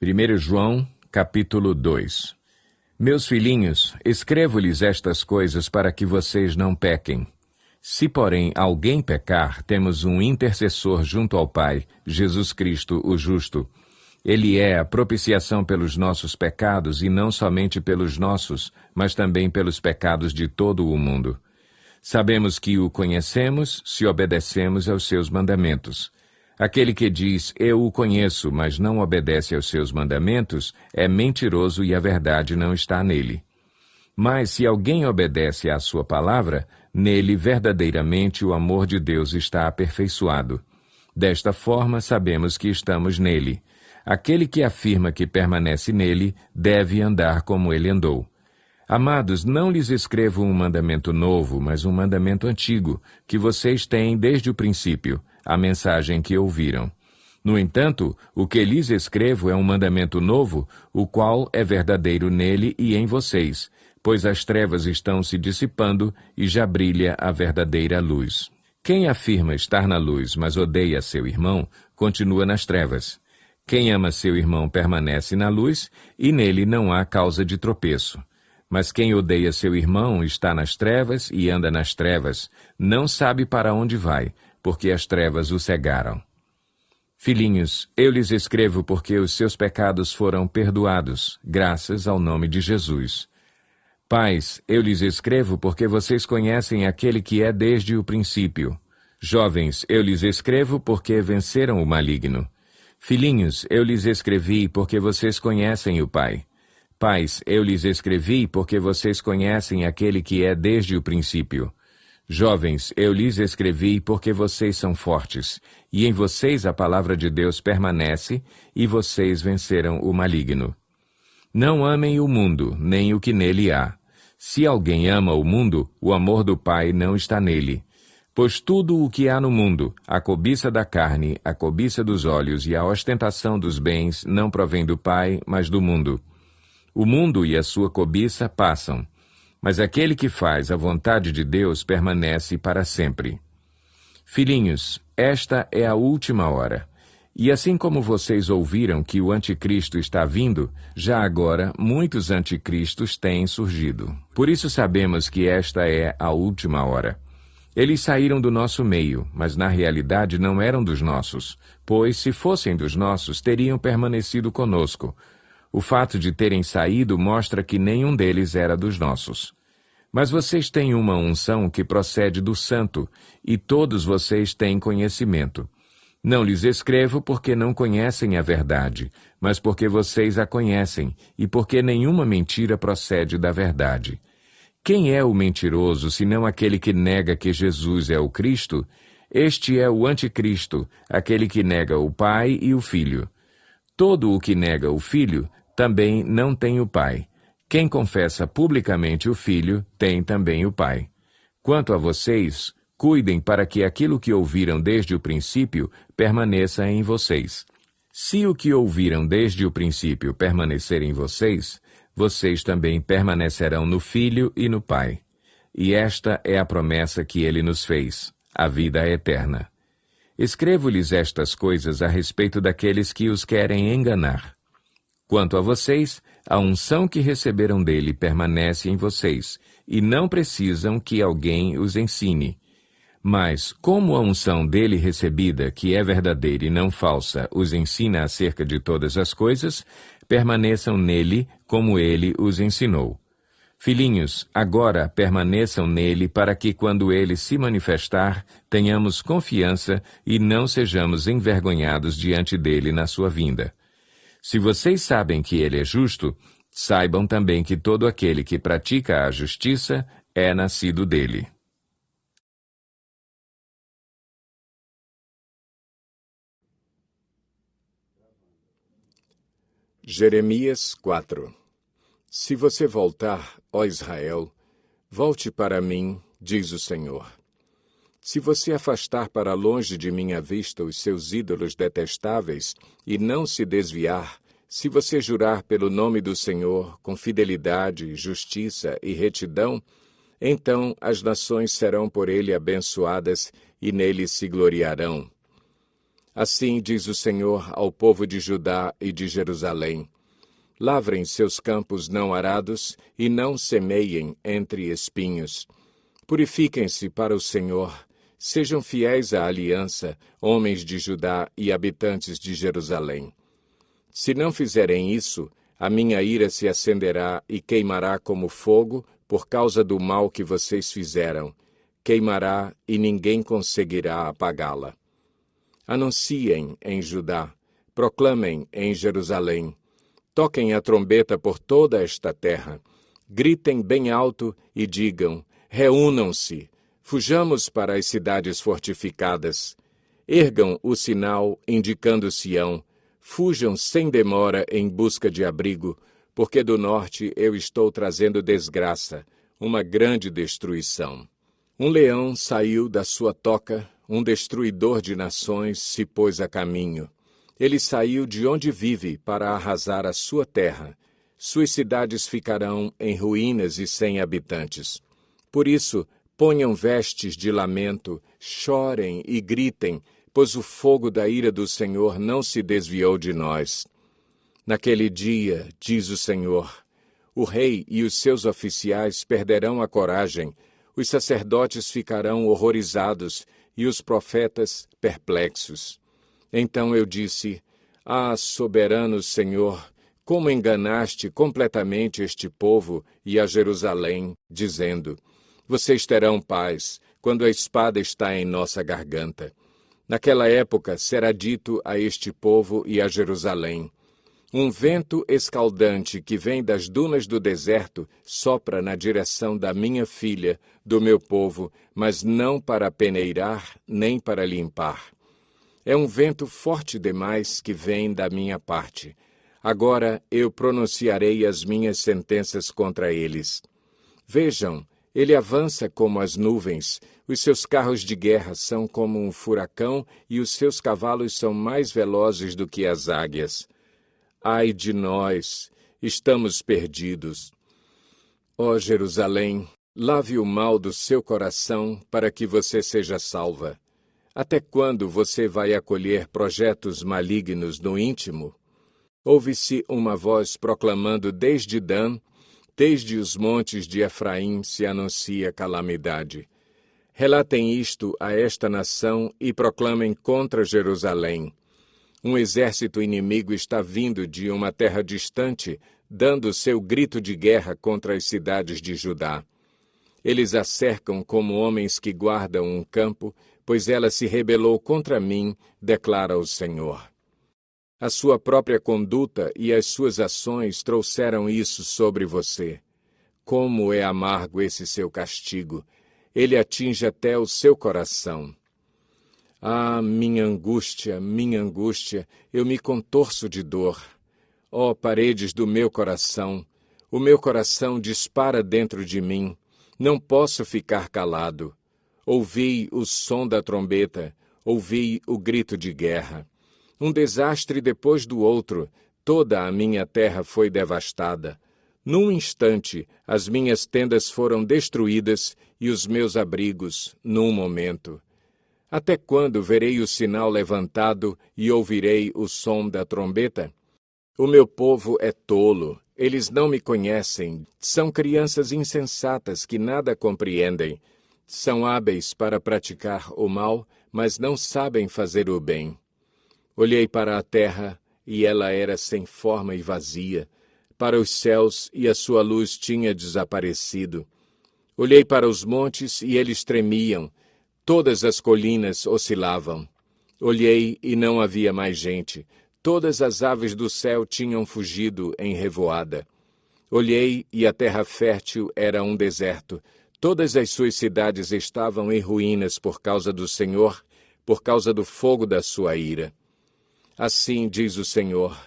1 João, capítulo 2. Meus filhinhos, escrevo-lhes estas coisas para que vocês não pequem. Se, porém, alguém pecar, temos um intercessor junto ao Pai, Jesus Cristo, o justo. Ele é a propiciação pelos nossos pecados, e não somente pelos nossos, mas também pelos pecados de todo o mundo. Sabemos que o conhecemos se obedecemos aos seus mandamentos. Aquele que diz, eu o conheço, mas não obedece aos seus mandamentos, é mentiroso e a verdade não está nele. Mas se alguém obedece à sua palavra, nele verdadeiramente o amor de Deus está aperfeiçoado. Desta forma sabemos que estamos nele. Aquele que afirma que permanece nele deve andar como ele andou. Amados, não lhes escrevo um mandamento novo, mas um mandamento antigo, que vocês têm desde o princípio, a mensagem que ouviram. No entanto, o que lhes escrevo é um mandamento novo, o qual é verdadeiro nele e em vocês, pois as trevas estão se dissipando e já brilha a verdadeira luz. Quem afirma estar na luz, mas odeia seu irmão, continua nas trevas. Quem ama seu irmão permanece na luz, e nele não há causa de tropeço. Mas quem odeia seu irmão está nas trevas e anda nas trevas, não sabe para onde vai, porque as trevas o cegaram. Filhinhos, eu lhes escrevo porque os seus pecados foram perdoados, graças ao nome de Jesus. Pais, eu lhes escrevo porque vocês conhecem aquele que é desde o princípio. Jovens, eu lhes escrevo porque venceram o maligno. Filhinhos, eu lhes escrevi porque vocês conhecem o Pai. Pais, eu lhes escrevi porque vocês conhecem aquele que é desde o princípio. Jovens, eu lhes escrevi porque vocês são fortes, e em vocês a palavra de Deus permanece, e vocês venceram o maligno. Não amem o mundo, nem o que nele há. Se alguém ama o mundo, o amor do Pai não está nele. Pois tudo o que há no mundo, a cobiça da carne, a cobiça dos olhos e a ostentação dos bens, não provém do Pai, mas do mundo. O mundo e a sua cobiça passam, mas aquele que faz a vontade de Deus permanece para sempre. Filhinhos, esta é a última hora. E assim como vocês ouviram que o anticristo está vindo, já agora muitos anticristos têm surgido. Por isso sabemos que esta é a última hora. Eles saíram do nosso meio, mas na realidade não eram dos nossos, pois se fossem dos nossos, teriam permanecido conosco. O fato de terem saído mostra que nenhum deles era dos nossos. Mas vocês têm uma unção que procede do Santo, e todos vocês têm conhecimento. Não lhes escrevo porque não conhecem a verdade, mas porque vocês a conhecem, e porque nenhuma mentira procede da verdade. Quem é o mentiroso, senão aquele que nega que Jesus é o Cristo? Este é o anticristo, aquele que nega o Pai e o Filho. Todo o que nega o Filho também não tem o Pai. Quem confessa publicamente o Filho tem também o Pai. Quanto a vocês, cuidem para que aquilo que ouviram desde o princípio permaneça em vocês. Se o que ouviram desde o princípio permanecer em vocês, vocês também permanecerão no Filho e no Pai. E esta é a promessa que ele nos fez, a vida eterna. Escrevo-lhes estas coisas a respeito daqueles que os querem enganar. Quanto a vocês, a unção que receberam dele permanece em vocês, e não precisam que alguém os ensine. Mas, como a unção dele recebida, que é verdadeira e não falsa, os ensina acerca de todas as coisas, permaneçam nele como ele os ensinou. Filhinhos, agora permaneçam nele para que, quando ele se manifestar, tenhamos confiança e não sejamos envergonhados diante dele na sua vinda. Se vocês sabem que ele é justo, saibam também que todo aquele que pratica a justiça é nascido dele. Jeremias 4. Se você voltar, ó Israel, volte para mim, diz o Senhor. Se você afastar para longe de minha vista os seus ídolos detestáveis e não se desviar, se você jurar pelo nome do Senhor com fidelidade, justiça e retidão, então as nações serão por ele abençoadas e nele se gloriarão. Assim diz o Senhor ao povo de Judá e de Jerusalém: lavrem seus campos não arados e não semeiem entre espinhos. Purifiquem-se para o Senhor, sejam fiéis à aliança, homens de Judá e habitantes de Jerusalém. Se não fizerem isso, a minha ira se acenderá e queimará como fogo por causa do mal que vocês fizeram. Queimará e ninguém conseguirá apagá-la. Anunciem em Judá, proclamem em Jerusalém. Toquem a trombeta por toda esta terra. Gritem bem alto e digam: reúnam-se, fujamos para as cidades fortificadas. Ergam o sinal indicando Sião. Fujam sem demora em busca de abrigo, porque do norte eu estou trazendo desgraça, uma grande destruição. Um leão saiu da sua toca, um destruidor de nações se pôs a caminho. Ele saiu de onde vive para arrasar a sua terra. Suas cidades ficarão em ruínas e sem habitantes. Por isso, ponham vestes de lamento, chorem e gritem, pois o fogo da ira do Senhor não se desviou de nós. Naquele dia, diz o Senhor, o rei e os seus oficiais perderão a coragem, os sacerdotes ficarão horrorizados e os profetas perplexos. Então eu disse: ah, soberano Senhor, como enganaste completamente este povo e a Jerusalém, dizendo: vocês terão paz, quando a espada está em nossa garganta. Naquela época será dito a este povo e a Jerusalém: um vento escaldante que vem das dunas do deserto sopra na direção da minha filha, do meu povo, mas não para peneirar nem para limpar. É um vento forte demais que vem da minha parte. Agora eu pronunciarei as minhas sentenças contra eles. Vejam, ele avança como as nuvens, os seus carros de guerra são como um furacão e os seus cavalos são mais velozes do que as águias. Ai de nós, estamos perdidos. Ó Jerusalém, lave o mal do seu coração para que você seja salva. Até quando você vai acolher projetos malignos no íntimo? Ouve-se uma voz proclamando desde Dan, desde os montes de Efraim se anuncia calamidade. Relatem isto a esta nação e proclamem contra Jerusalém. Um exército inimigo está vindo de uma terra distante, dando seu grito de guerra contra as cidades de Judá. Eles a cercam como homens que guardam um campo, pois ela se rebelou contra mim, declara o Senhor. A sua própria conduta e as suas ações trouxeram isso sobre você. Como é amargo esse seu castigo! Ele atinge até o seu coração. Ah, minha angústia, eu me contorço de dor. Ó paredes do meu coração, o meu coração dispara dentro de mim. Não posso ficar calado. Ouvi o som da trombeta, ouvi o grito de guerra. Um desastre depois do outro, toda a minha terra foi devastada. Num instante, as minhas tendas foram destruídas e os meus abrigos, num momento. Até quando verei o sinal levantado e ouvirei o som da trombeta? O meu povo é tolo, eles não me conhecem, são crianças insensatas que nada compreendem. São hábeis para praticar o mal, mas não sabem fazer o bem. Olhei para a terra, e ela era sem forma e vazia. Para os céus, e a sua luz tinha desaparecido. Olhei para os montes, e eles tremiam. Todas as colinas oscilavam. Olhei, e não havia mais gente. Todas as aves do céu tinham fugido em revoada. Olhei, e a terra fértil era um deserto. Todas as suas cidades estavam em ruínas por causa do Senhor, por causa do fogo da sua ira. Assim diz o Senhor: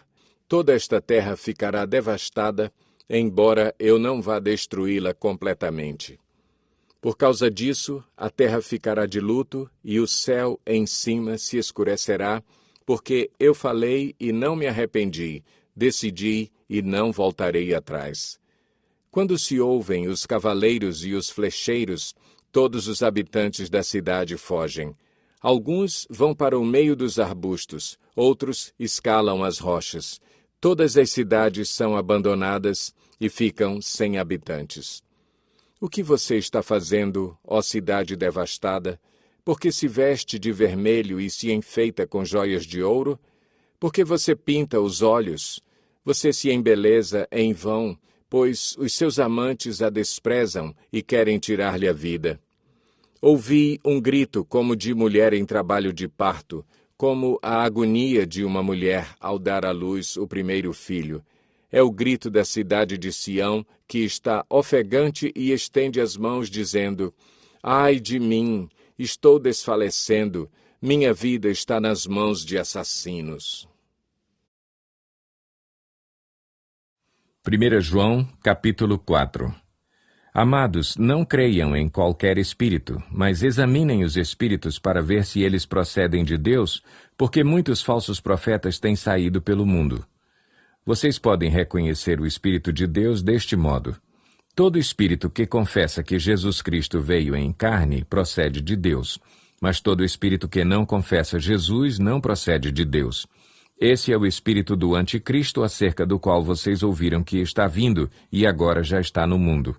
toda esta terra ficará devastada, embora eu não vá destruí-la completamente. Por causa disso, a terra ficará de luto e o céu em cima se escurecerá, porque eu falei e não me arrependi, decidi e não voltarei atrás. Quando se ouvem os cavaleiros e os flecheiros, todos os habitantes da cidade fogem. Alguns vão para o meio dos arbustos, outros escalam as rochas. Todas as cidades são abandonadas e ficam sem habitantes. O que você está fazendo, ó cidade devastada? Porque se veste de vermelho e se enfeita com joias de ouro? Porque você pinta os olhos? Você se embeleza em vão, pois os seus amantes a desprezam e querem tirar-lhe a vida. Ouvi um grito como de mulher em trabalho de parto, como a agonia de uma mulher ao dar à luz o primeiro filho. É o grito da cidade de Sião, que está ofegante e estende as mãos, dizendo: Ai de mim, estou desfalecendo, minha vida está nas mãos de assassinos. 1 João, capítulo 4. Amados, não creiam em qualquer espírito, mas examinem os espíritos para ver se eles procedem de Deus, porque muitos falsos profetas têm saído pelo mundo. Vocês podem reconhecer o Espírito de Deus deste modo. Todo espírito que confessa que Jesus Cristo veio em carne procede de Deus, mas todo espírito que não confessa Jesus não procede de Deus. Esse é o espírito do anticristo, acerca do qual vocês ouviram que está vindo e agora já está no mundo.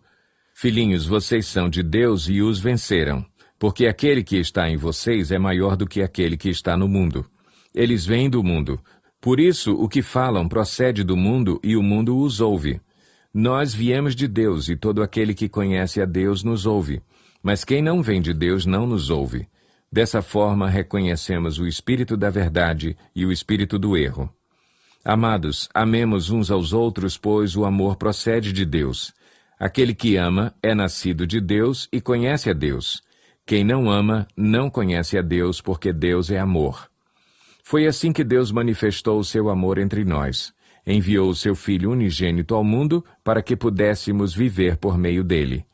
Filhinhos, vocês são de Deus e os venceram, porque aquele que está em vocês é maior do que aquele que está no mundo. Eles vêm do mundo. Por isso, o que falam procede do mundo e o mundo os ouve. Nós viemos de Deus e todo aquele que conhece a Deus nos ouve. Mas quem não vem de Deus não nos ouve. Dessa forma, reconhecemos o espírito da verdade e o espírito do erro. Amados, amemos uns aos outros, pois o amor procede de Deus. Aquele que ama é nascido de Deus e conhece a Deus. Quem não ama não conhece a Deus, porque Deus é amor. Foi assim que Deus manifestou o seu amor entre nós. Enviou o seu Filho unigênito ao mundo para que pudéssemos viver por meio dele.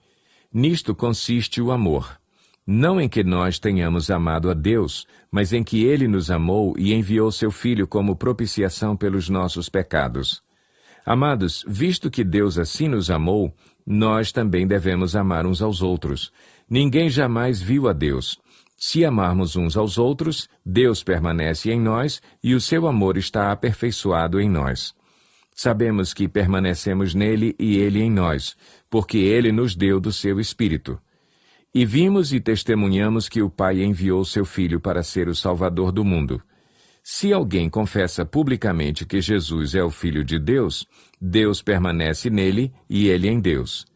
Nisto consiste o amor. Não em que nós tenhamos amado a Deus, mas em que Ele nos amou e enviou seu Filho como propiciação pelos nossos pecados. Amados, visto que Deus assim nos amou, nós também devemos amar uns aos outros. Ninguém jamais viu a Deus. Se amarmos uns aos outros, Deus permanece em nós e o seu amor está aperfeiçoado em nós. Sabemos que permanecemos nele e ele em nós, porque ele nos deu do seu Espírito. E vimos e testemunhamos que o Pai enviou seu Filho para ser o Salvador do mundo. Se alguém confessa publicamente que Jesus é o Filho de Deus, Deus permanece nele e ele em Deus.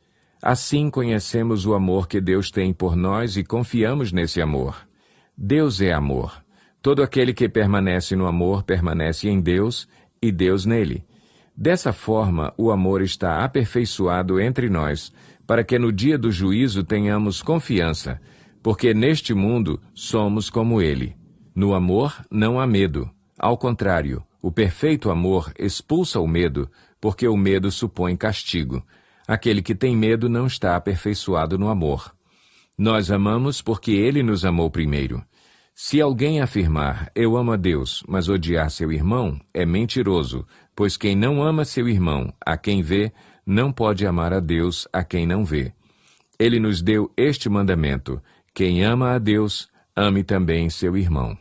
Assim conhecemos o amor que Deus tem por nós e confiamos nesse amor. Deus é amor. Todo aquele que permanece no amor permanece em Deus e Deus nele. Dessa forma, o amor está aperfeiçoado entre nós, para que no dia do juízo tenhamos confiança, porque neste mundo somos como ele. No amor não há medo. Ao contrário, o perfeito amor expulsa o medo, porque o medo supõe castigo. Aquele que tem medo não está aperfeiçoado no amor. Nós amamos porque ele nos amou primeiro. Se alguém afirmar, eu amo a Deus, mas odiar seu irmão, é mentiroso, pois quem não ama seu irmão, a quem vê, não pode amar a Deus, a quem não vê. Ele nos deu este mandamento: quem ama a Deus, ame também seu irmão.